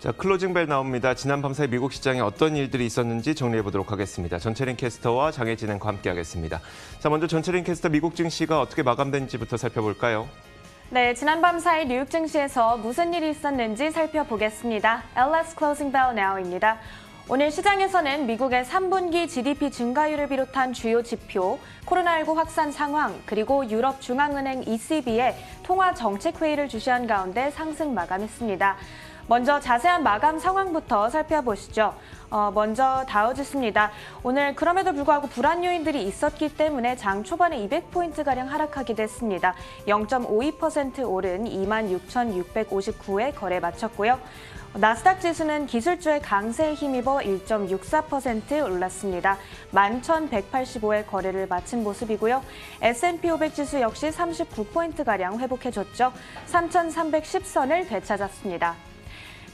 자, 클로징벨 나옵니다. 지난 밤 사이 미국 시장에 어떤 일들이 있었는지 정리해보도록 하겠습니다. 전채린 캐스터와 장혜진과 함께하겠습니다. 자, 먼저 전채린 캐스터 미국 증시가 어떻게 마감된지부터 살펴볼까요? 네, 지난 밤 사이 뉴욕 증시에서 무슨 일이 있었는지 살펴보겠습니다. LS Closing Bell Now입니다. 오늘 시장에서는 미국의 3분기 GDP 증가율을 비롯한 주요 지표, 코로나19 확산 상황, 그리고 유럽 중앙은행 ECB의 통화 정책 회의를 주시한 가운데 상승 마감했습니다. 먼저 자세한 마감 상황부터 살펴보시죠. 먼저 다우지수입니다. 오늘 그럼에도 불구하고 불안 요인들이 있었기 때문에 장 초반에 200포인트가량 하락하게 됐습니다. 0.52% 오른 26,659에 거래 마쳤고요. 나스닥 지수는 기술주의 강세에 힘입어 1.64% 올랐습니다. 11,185에 거래를 마친 모습이고요. S&P 500 지수 역시 39포인트가량 회복해줬죠. 3,310선을 되찾았습니다.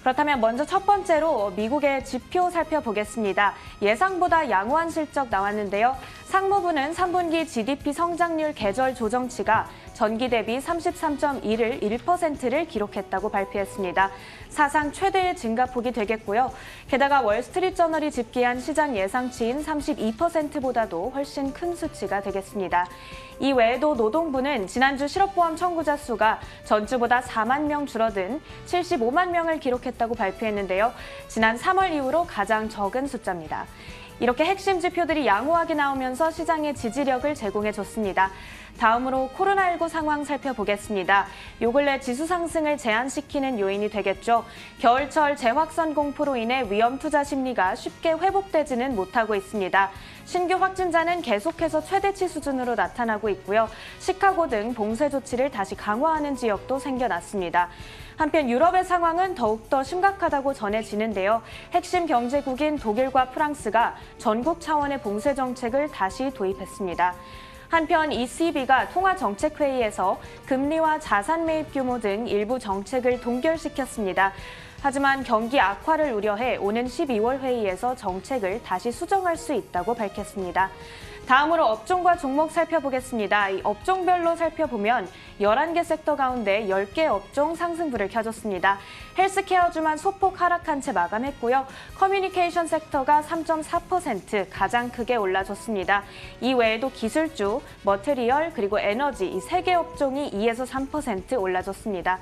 그렇다면 먼저 첫 번째로 미국의 지표 살펴보겠습니다. 예상보다 양호한 실적 나왔는데요. 상무부는 3분기 GDP 성장률 계절 조정치가 전기 대비 33.1을 1%를 기록했다고 발표했습니다. 사상 최대의 증가폭이 되겠고요. 게다가 월스트리트저널이 집계한 시장 예상치인 32%보다도 훨씬 큰 수치가 되겠습니다. 이 외에도 노동부는 지난주 실업보험 청구자 수가 전주보다 4만 명 줄어든 75만 명을 기록했다고 발표했는데요. 지난 3월 이후로 가장 적은 숫자입니다. 이렇게 핵심 지표들이 양호하게 나오면서 시장에 지지력을 제공해줬습니다. 다음으로 코로나19 상황 살펴보겠습니다. 요 근래 지수 상승을 제한시키는 요인이 되겠죠. 겨울철 재확산 공포로 인해 위험 투자 심리가 쉽게 회복되지는 못하고 있습니다. 신규 확진자는 계속해서 최대치 수준으로 나타나고 있고요. 시카고 등 봉쇄 조치를 다시 강화하는 지역도 생겨났습니다. 한편 유럽의 상황은 더욱더 심각하다고 전해지는데요. 핵심 경제국인 독일과 프랑스가 전국 차원의 봉쇄 정책을 다시 도입했습니다. 한편 ECB가 통화정책회의에서 금리와 자산 매입 규모 등 일부 정책을 동결시켰습니다. 하지만 경기 악화를 우려해 오는 12월 회의에서 정책을 다시 수정할 수 있다고 밝혔습니다. 다음으로 업종과 종목 살펴보겠습니다. 이 업종별로 살펴보면 11개 섹터 가운데 10개 업종 상승불을 켜줬습니다. 헬스케어주만 소폭 하락한 채 마감했고요. 커뮤니케이션 섹터가 3.4% 가장 크게 올라줬습니다. 이 외에도 기술주, 머티리얼, 그리고 에너지 이 3개 업종이 2에서 3% 올라줬습니다.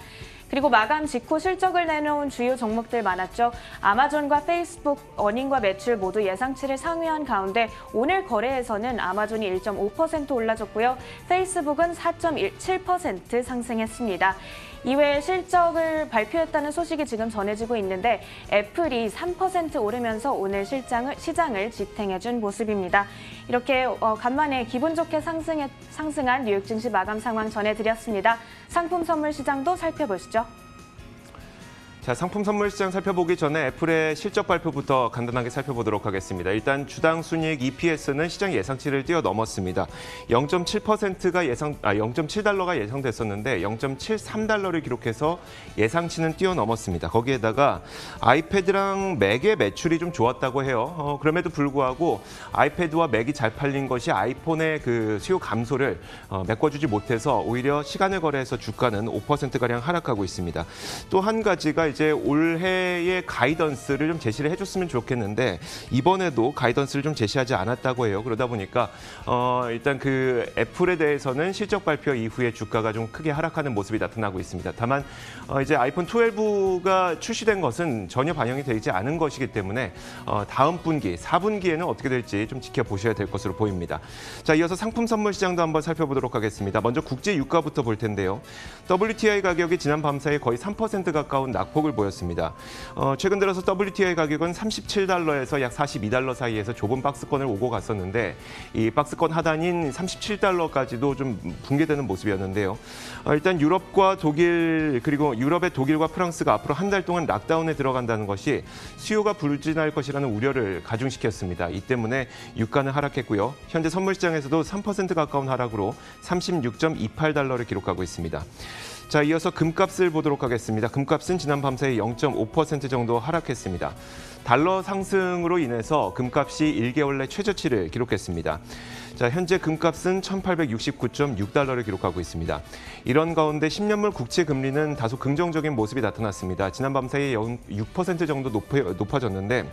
그리고 마감 직후 실적을 내놓은 주요 종목들 많았죠. 아마존과 페이스북 어닝과 매출 모두 예상치를 상회한 가운데 오늘 거래에서는 아마존이 1.5% 올라줬고요. 페이스북은 4.7% 상승했습니다. 이외에 실적을 발표했다는 소식이 지금 전해지고 있는데 애플이 3% 오르면서 오늘 시장을 지탱해준 모습입니다. 이렇게 간만에 기분 좋게 상승한 뉴욕 증시 마감 상황 전해드렸습니다. 상품 선물 시장도 살펴보시죠. 자, 상품 선물 시장 살펴보기 전에 애플의 실적 발표부터 간단하게 살펴보도록 하겠습니다. 일단 주당 순이익 EPS는 시장 예상치를 뛰어넘었습니다. 0.7달러가 예상됐었는데 0.73달러를 기록해서 예상치는 뛰어넘었습니다. 거기에다가 아이패드랑 맥의 매출이 좀 좋았다고 해요. 그럼에도 불구하고 아이패드와 맥이 잘 팔린 것이 아이폰의 그 수요 감소를 메꿔주지 못해서 오히려 시간을 거래해서 주가는 5%가량 하락하고 있습니다. 또 한 가지가 이제 올해의 가이던스를 좀 제시를 해줬으면 좋겠는데 이번에도 가이던스를 좀 제시하지 않았다고 해요. 그러다 보니까 일단 그 애플에 대해서는 실적 발표 이후에 주가가 좀 크게 하락하는 모습이 나타나고 있습니다. 다만 이제 아이폰 12가 출시된 것은 전혀 반영이 되지 않은 것이기 때문에 다음 분기, 4분기에는 어떻게 될지 좀 지켜보셔야 될 것으로 보입니다. 자, 이어서 상품 선물 시장도 한번 살펴보도록 하겠습니다. 먼저 국제 유가부터 볼 텐데요. WTI 가격이 지난 밤 사이 거의 3% 가까운 낙폭을 보였습니다. 최근 들어서 WTI 가격은 37달러에서 약 42달러 사이에서 좁은 박스권을 오고 갔었는데 이 박스권 하단인 37달러까지도 좀 붕괴되는 모습이었는데요. 일단 유럽과 독일 그리고 유럽의 독일과 프랑스가 앞으로 한 달 동안 락다운에 들어간다는 것이 수요가 불진할 것이라는 우려를 가중시켰습니다. 이 때문에 유가는 하락했고요. 현재 선물 시장에서도 3% 가까운 하락으로 36.28달러를 기록하고 있습니다. 자, 이어서 금값을 보도록 하겠습니다. 금값은 지난 밤 사이 0.5% 정도 하락했습니다. 달러 상승으로 인해서 금값이 1개월 내 최저치를 기록했습니다. 자, 현재 금값은 1,869.6달러를 기록하고 있습니다. 이런 가운데 10년물 국채 금리는 다소 긍정적인 모습이 나타났습니다. 지난 밤 사이 6% 정도 높아졌는데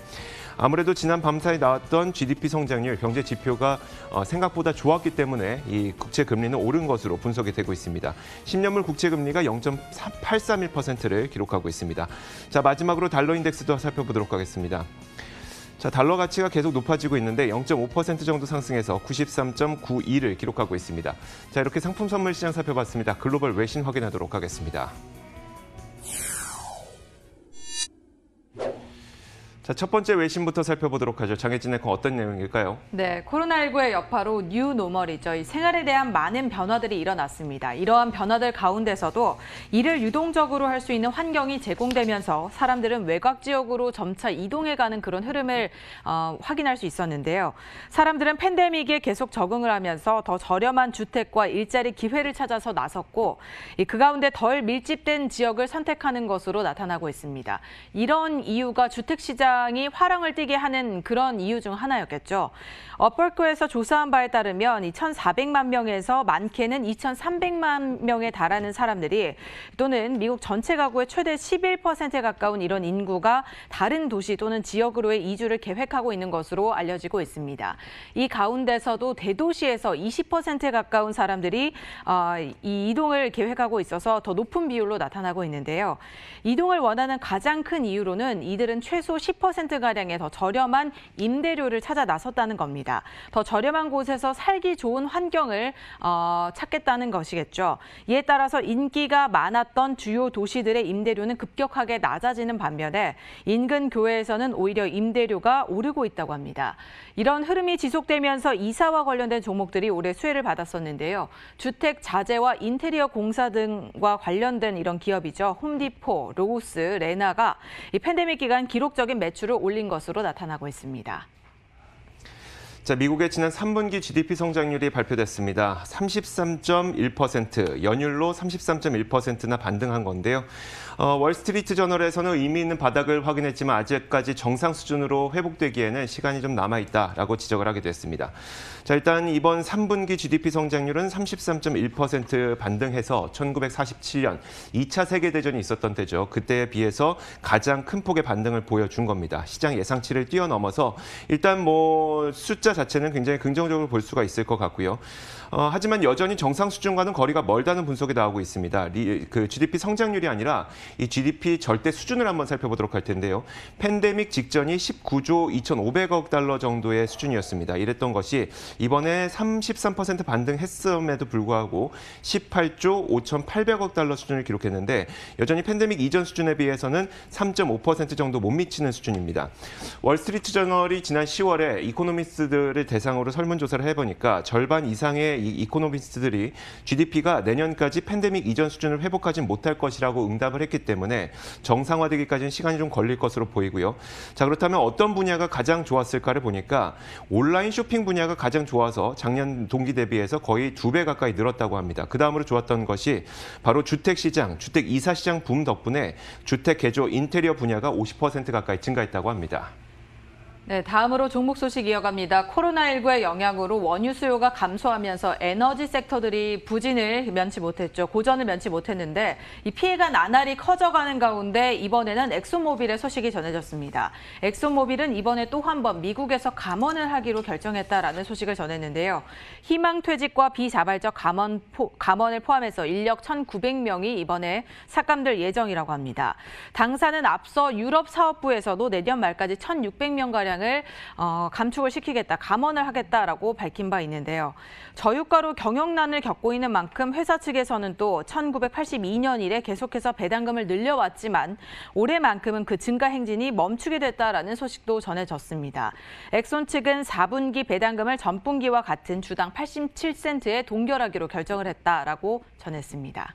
아무래도 지난 밤 사이 나왔던 GDP 성장률, 경제 지표가 생각보다 좋았기 때문에 이 국채 금리는 오른 것으로 분석이 되고 있습니다. 10년물 국채 금리가 0.831%를 기록하고 있습니다. 자, 마지막으로 달러 인덱스도 살펴보도록 하겠습니다. 자, 달러 가치가 계속 높아지고 있는데 0.5% 정도 상승해서 93.92를 기록하고 있습니다. 자, 이렇게 상품 선물 시장 살펴봤습니다. 글로벌 외신 확인하도록 하겠습니다. 자, 첫 번째 외신부터 살펴보도록 하죠. 장혜진 앵커 어떤 내용일까요? 네, 코로나19의 여파로 뉴 노멀이죠. 이 생활에 대한 많은 변화들이 일어났습니다. 이러한 변화들 가운데서도 일을 유동적으로 할 수 있는 환경이 제공되면서 사람들은 외곽 지역으로 점차 이동해가는 그런 흐름을 확인할 수 있었는데요. 사람들은 팬데믹에 계속 적응을 하면서 더 저렴한 주택과 일자리 기회를 찾아서 나섰고 그 가운데 덜 밀집된 지역을 선택하는 것으로 나타나고 있습니다. 이런 이유가 주택시장 이 화랑을 띠게 하는 그런 이유 중 하나였겠죠. 업월크에서 조사한 바에 따르면 2,400만 명에서 많게는 2,300만 명에 달하는 사람들이 또는 미국 전체 가구의 최대 11%에 가까운 이런 인구가 다른 도시 또는 지역으로의 이주를 계획하고 있는 것으로 알려지고 있습니다. 이 가운데서도 대도시에서 20%에 가까운 사람들이 이 이동을 계획하고 있어서 더 높은 비율로 나타나고 있는데요. 이동을 원하는 가장 큰 이유로는 이들은 최소 10%가량의 더 저렴한 임대료를 찾아 나섰다는 겁니다. 더 저렴한 곳에서 살기 좋은 환경을 찾겠다는 것이겠죠. 이에 따라서 인기가 많았던 주요 도시들의 임대료는 급격하게 낮아지는 반면에 인근 교외에서는 오히려 임대료가 오르고 있다고 합니다. 이런 흐름이 지속되면서 이사와 관련된 종목들이 올해 수혜를 받았었는데요. 주택 자재와 인테리어 공사 등과 관련된 이런 기업이죠. 홈디포, 로우스, 레나가 이 팬데믹 기간 기록적인 매출을 올린 것으로 나타나고 있습니다. 자, 미국의 지난 3분기 GDP 성장률이 발표됐습니다. 33.1%, 연율로 33.1%나 반등한 건데요. 월스트리트 저널에서는 의미 있는 바닥을 확인했지만 아직까지 정상 수준으로 회복되기에는 시간이 좀 남아있다라고 지적을 하게 됐습니다. 자, 일단 이번 3분기 GDP 성장률은 33.1% 반등해서 1947년 2차 세계대전이 있었던 때죠. 그때에 비해서 가장 큰 폭의 반등을 보여준 겁니다. 시장 예상치를 뛰어넘어서 일단 숫자 자체는 굉장히 긍정적으로 볼 수가 있을 것 같고요. 하지만 여전히 정상 수준과는 거리가 멀다는 분석이 나오고 있습니다. 그 GDP 성장률이 아니라 이 GDP 절대 수준을 한번 살펴보도록 할 텐데요. 팬데믹 직전이 19조 2,500억 달러 정도의 수준이었습니다. 이랬던 것이 이번에 33% 반등했음에도 불구하고 18조 5,800억 달러 수준을 기록했는데 여전히 팬데믹 이전 수준에 비해서는 3.5% 정도 못 미치는 수준입니다. 월스트리트 저널이 지난 10월에 이코노미스트들을 대상으로 설문조사를 해보니까 절반 이상의 이 이코노미스트들이 GDP가 내년까지 팬데믹 이전 수준을 회복하지 못할 것이라고 응답을 했기 때문에 정상화되기까지는 시간이 좀 걸릴 것으로 보이고요. 자, 그렇다면 어떤 분야가 가장 좋았을까를 보니까 온라인 쇼핑 분야가 가장 좋아서 작년 동기 대비해서 거의 2배 가까이 늘었다고 합니다. 그 다음으로 좋았던 것이 바로 주택시장, 주택 이사시장 붐 덕분에 주택 개조 인테리어 분야가 50% 가까이 증가했다고 합니다. 네, 다음으로 종목 소식 이어갑니다. 코로나19의 영향으로 원유 수요가 감소하면서 에너지 섹터들이 부진을 면치 못했죠. 고전을 면치 못했는데 이 피해가 나날이 커져가는 가운데 이번에는 엑소모빌의 소식이 전해졌습니다. 엑소모빌은 이번에 또 한 번 미국에서 감원을 하기로 결정했다라는 소식을 전했는데요. 희망퇴직과 비자발적 감원을 포함해서 인력 1,900명이 이번에 삭감될 예정이라고 합니다. 당사는 앞서 유럽 사업부에서도 내년 말까지 1,600명가량 을 감축을 시키겠다, 감원을 하겠다라고 밝힌 바 있는데요. 저유가로 경영난을 겪고 있는 만큼 회사 측에서는 또 1982년 이래 계속해서 배당금을 늘려왔지만 올해만큼은 그 증가 행진이 멈추게 됐다라는 소식도 전해졌습니다. 엑손 측은 4분기 배당금을 전분기와 같은 주당 87센트에 동결하기로 결정을 했다라고 전했습니다.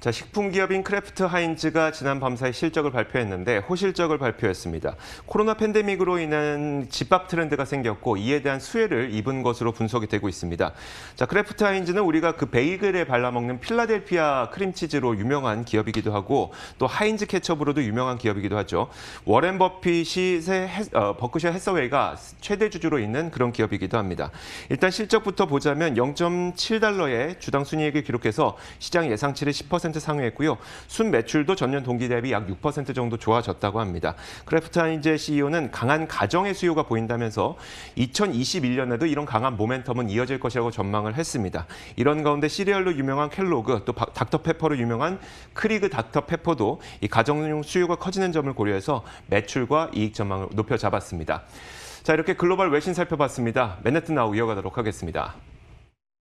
자, 식품 기업인 크래프트 하인즈가 지난 밤사이 실적을 발표했는데 호실적을 발표했습니다. 코로나 팬데믹으로 인한 집밥 트렌드가 생겼고 이에 대한 수혜를 입은 것으로 분석이 되고 있습니다. 자, 크래프트 하인즈는 우리가 그 베이글에 발라먹는 필라델피아 크림치즈로 유명한 기업이기도 하고 또 하인즈 케첩으로도 유명한 기업이기도 하죠. 워렌 버핏이 버크셔 해서웨이가 최대 주주로 있는 그런 기업이기도 합니다. 일단 실적부터 보자면 0.7달러의 주당 순이익을 기록해서 시장 예상치를 10% 상회했고요. 순 매출도 전년 동기 대비 약 6% 정도 좋아졌다고 합니다. 크래프트 하인즈의 CEO는 강한 가정의 수요가 보인다면서 2021년에도 이런 강한 모멘텀은 이어질 것이라고 전망을 했습니다. 이런 가운데 시리얼로 유명한 켈로그, 또 닥터페퍼로 유명한 크리그 닥터페퍼도 이 가정용 수요가 커지는 점을 고려해서 매출과 이익 전망을 높여 잡았습니다. 자, 이렇게 글로벌 외신 살펴봤습니다. 맨해튼 나우 이어가도록 하겠습니다.